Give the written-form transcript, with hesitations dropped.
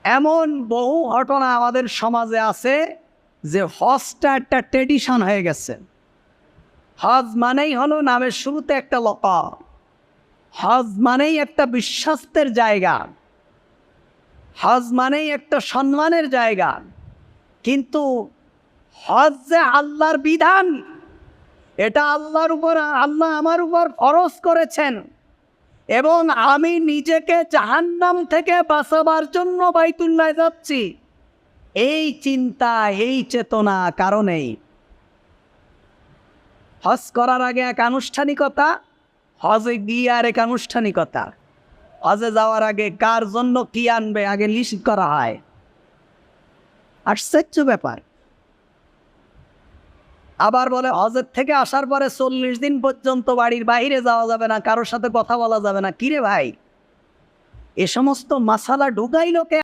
এমন বহু ঘটনা আমাদের সমাজে আছে যে হজটা একটা ট্রেডিশন হয়ে গেছে। হজ মানেই হলো নামের শুরুতে একটা লকাব, হজ মানেই একটা বিশ্বস্তের জায়গা, হজ মানেই একটা সম্মানের জায়গা। কিন্তু হজ যে আল্লাহর বিধান, এটা আল্লাহর উপর, আল্লাহ আমার উপর ফরজ করেছেন, এবং আমি নিজেকে জাহান্নাম থেকে বাঁচাবার জন্য বাইতুল্লাহ যাচ্ছি, এই চিন্তা, এই চেতনা কারণেই হজ করার আগে এক আনুষ্ঠানিকতা, হজে গিয়ে আর এক আনুষ্ঠানিকতা। হজে যাওয়ার আগে কার জন্য কি আনবে আগে লিস্ট করা হয়। আশ্চর্য ব্যাপার। আবার বলে হজের থেকে আসার পরে 40 দিন পর্যন্ত বাড়ির বাইরে যাওয়া যাবে না, কারোর সাথে কথা বলা যাবে না। কিরে ভাই, এ সমস্ত মাসালা ঢুকাইলো কে?